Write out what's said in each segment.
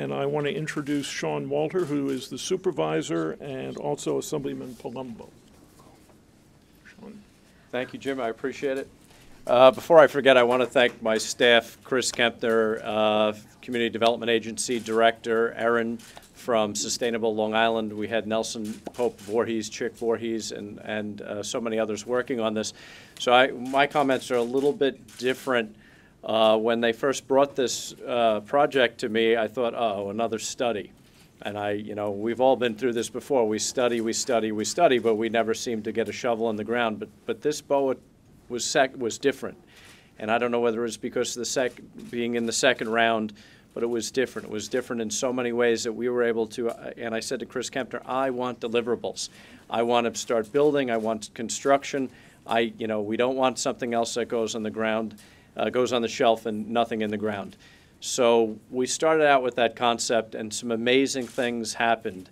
And I want to introduce Sean Walter, who is the supervisor, and also Assemblyman Palumbo. Sean. Thank you, Jim. I appreciate it. Before I forget, I want to thank my staff, Chris Kempner, Community Development Agency Director, Erin from Sustainable Long Island. We had Nelson Pope Voorhees, Chick Voorhees, and so many others working on this. So my comments are a little bit different. When they first brought this project to me, I thought, oh, another study. And we've all been through this before. We study, but we never seem to get a shovel in the ground. But this BOA was different. And I don't know whether it was because of being in the second round, but it was different. It was different in so many ways that we were able to, and I said to Chris Kempner, I want deliverables. I want to start building. I want construction. We don't want something else that goes on the ground. Goes on the shelf and nothing in the ground. So we started out with that concept, and some amazing things happened.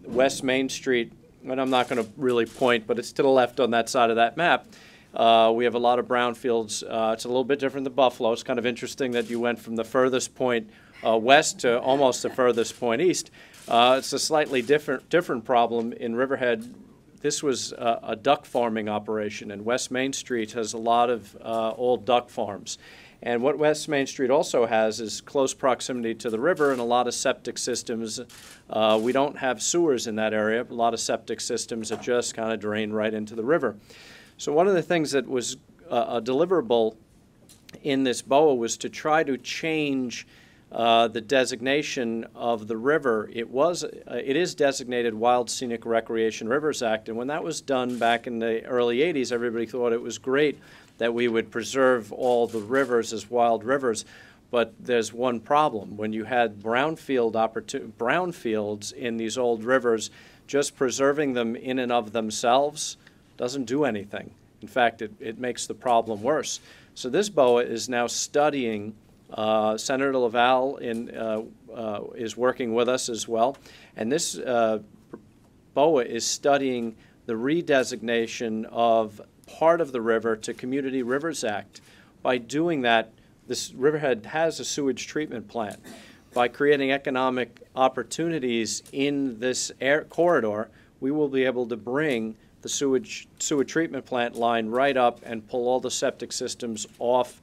West Main Street, and I'm not going to really point, but it's to the left on that side of that map. We have a lot of brownfields. It's a little bit different than Buffalo. It's kind of interesting that you went from the furthest point west to almost the furthest point east. It's a slightly different problem in Riverhead. This was a duck farming operation, and West Main Street has a lot of old duck farms. And what West Main Street also has is close proximity to the river and a lot of septic systems. We don't have sewers in that area, a lot of septic systems that just kind of drain right into the river. So one of the things that was a deliverable in this BOA was to try to change the designation of the river. It is designated Wild Scenic Recreation Rivers Act, and when that was done back in the early 80s, everybody thought it was great that we would preserve all the rivers as wild rivers. But there's one problem. When you had brownfields in these old rivers, just preserving them in and of themselves doesn't do anything. In fact, it makes the problem worse. So this BOA is now studying. Senator Laval is working with us as well, and this BOA is studying the redesignation of part of the river to Community Rivers Act. By doing that, this Riverhead has a sewage treatment plant. By creating economic opportunities in this corridor, we will be able to bring the sewage treatment plant line right up and pull all the septic systems off,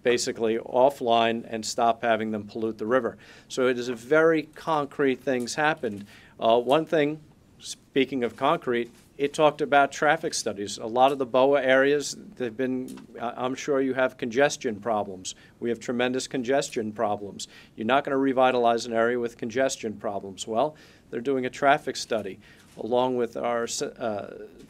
basically offline, and stop having them pollute the river. So it is a very concrete things happened. One thing, speaking of concrete, it talked about traffic studies. A lot of the BOA areas, they've been, I'm sure you have congestion problems. We have tremendous congestion problems. You're not going to revitalize an area with congestion problems. Well, they're doing a traffic study. Along with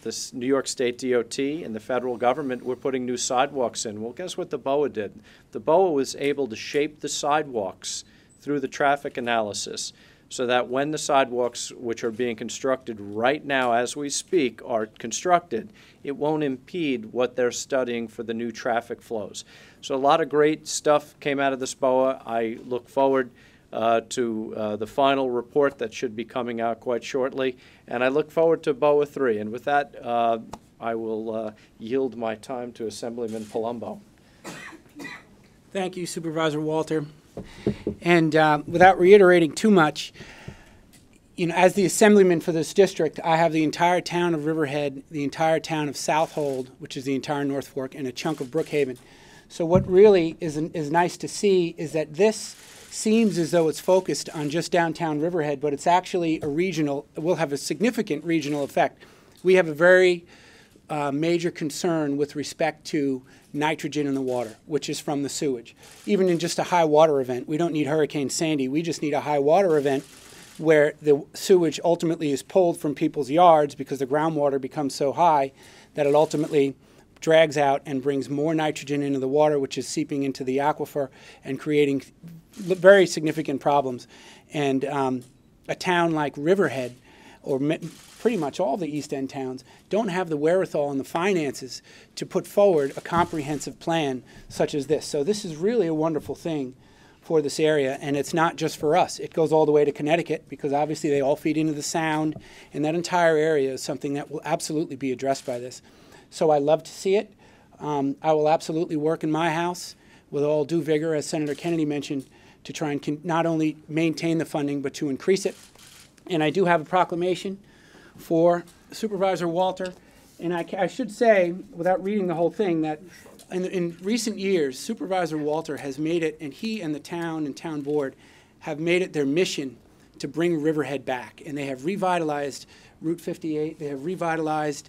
this New York State DOT and the federal government, we're putting new sidewalks in. Well, guess what the BOA did? The BOA was able to shape the sidewalks through the traffic analysis so that when the sidewalks, which are being constructed right now as we speak, are constructed, it won't impede what they're studying for the new traffic flows. So a lot of great stuff came out of this BOA. I look forward to the final report that should be coming out quite shortly. And I look forward to BOA 3. And with that, I will yield my time to Assemblyman Palumbo. Thank you, Supervisor Walter. And without reiterating too much, as the Assemblyman for this district, I have the entire town of Riverhead, the entire town of Southold, which is the entire North Fork, and a chunk of Brookhaven. So what really is nice to see is that this seems as though it's focused on just downtown Riverhead, but it's actually it will have a significant regional effect. We have a very major concern with respect to nitrogen in the water, which is from the sewage. Even in just a high water event, we don't need Hurricane Sandy, we just need a high water event where the sewage ultimately is pulled from people's yards because the groundwater becomes so high that it ultimately drags out and brings more nitrogen into the water, which is seeping into the aquifer and creating very significant problems. And a town like Riverhead, or pretty much all the East End towns, don't have the wherewithal and the finances to put forward a comprehensive plan such as this. So this is really a wonderful thing for this area, and it's not just for us. It goes all the way to Connecticut because obviously they all feed into the Sound, and that entire area is something that will absolutely be addressed by this. So I love to see it. I will absolutely work in my house with all due vigor, as Senator Kennedy mentioned, to try and not only maintain the funding, but to increase it. And I do have a proclamation for Supervisor Walter. And I should say, without reading the whole thing, that in recent years, Supervisor Walter has made it, and he and the town and town board have made it their mission to bring Riverhead back. And they have revitalized Route 58. They have revitalized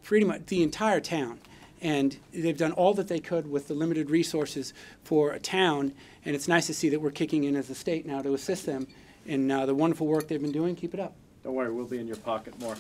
pretty much the entire town. And they've done all that they could with the limited resources for a town. And it's nice to see that we're kicking in as a state now to assist them in the wonderful work they've been doing. Keep it up. Don't worry, we'll be in your pocket more.